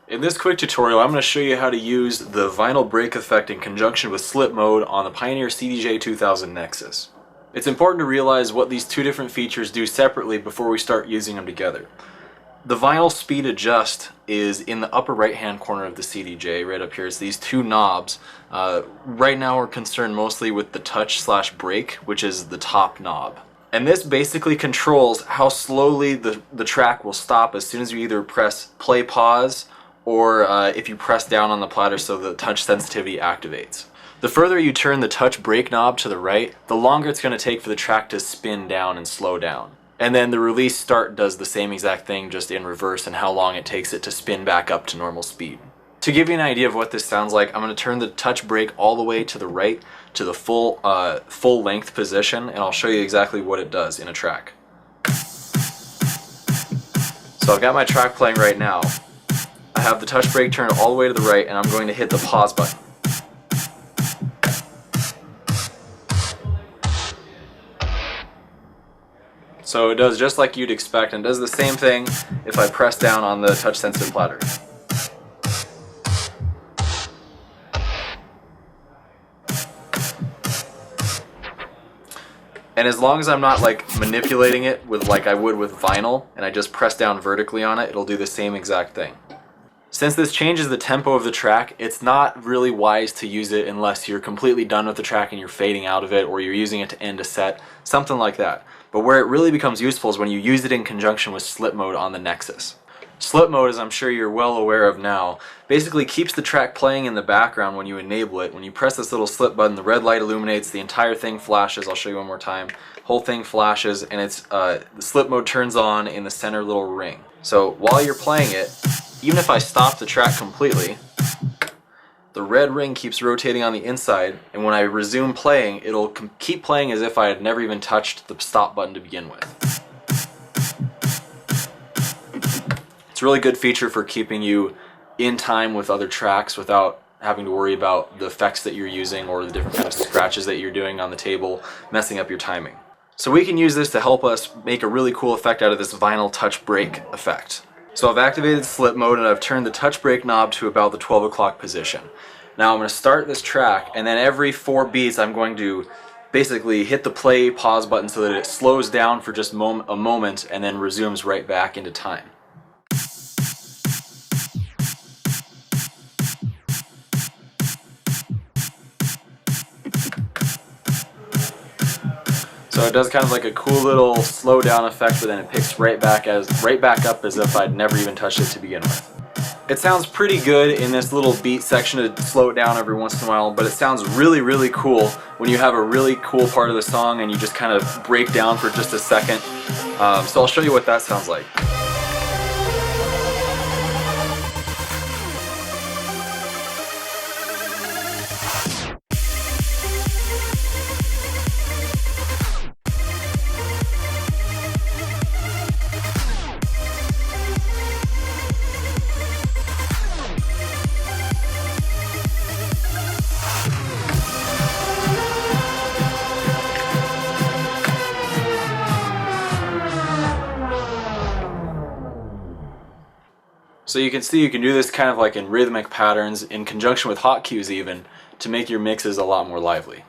In this quick tutorial, I'm going to show you how to use the vinyl break effect in conjunction with slip mode on the Pioneer CDJ2000 Nexus. It's important to realize what these two different features do separately before we start using them together. The vinyl speed adjust is in the upper right hand corner of the CDJ, right up here. It's these two knobs. Right now we're concerned mostly with the touch/break, which is the top knob. And this basically controls how slowly the track will stop as soon as you either press play pause or if you press down on the platter so the touch sensitivity activates. The further you turn the touch brake knob to the right, the longer it's going to take for the track to spin down and slow down. And then the release start does the same exact thing, just in reverse, and how long it takes it to spin back up to normal speed. To give you an idea of what this sounds like, I'm going to turn the touch brake all the way to the right to the full length position, and I'll show you exactly what it does in a track. So I've got my track playing right now. I have the touch brake turned all the way to the right, and I'm going to hit the pause button. So it does just like you'd expect, and does the same thing if I press down on the touch sensitive platter. And as long as I'm not like manipulating it with like I would with vinyl, and I just press down vertically on it, it'll do the same exact thing. Since this changes the tempo of the track, it's not really wise to use it unless you're completely done with the track and you're fading out of it, or you're using it to end a set, something like that. But where it really becomes useful is when you use it in conjunction with slip mode on the Nexus. Slip mode, as I'm sure you're well aware of now, basically keeps the track playing in the background when you enable it. When you press this little slip button, the red light illuminates, the entire thing flashes. I'll show you one more time. Whole thing flashes, and it's the slip mode turns on in the center little ring. So while you're playing it, even if I stop the track completely, the red ring keeps rotating on the inside, and when I resume playing, it'll keep playing as if I had never even touched the stop button to begin with. It's a really good feature for keeping you in time with other tracks without having to worry about the effects that you're using or the different kinds of scratches that you're doing on the table messing up your timing. So we can use this to help us make a really cool effect out of this vinyl touch brake effect. So I've activated slip mode and I've turned the touch brake knob to about the 12 o'clock position. Now I'm going to start this track, and then every 4 beats I'm going to basically hit the play pause button so that it slows down for just a moment and then resumes right back into time. So it does kind of like a cool little slow down effect, but then it picks right back up as if I'd never even touched it to begin with. It sounds pretty good in this little beat section to slow it down every once in a while, but it sounds really, really cool when you have a really cool part of the song and you just kind of break down for just a second. So I'll show you what that sounds like. So you can see you can do this kind of like in rhythmic patterns in conjunction with hot cues even to make your mixes a lot more lively.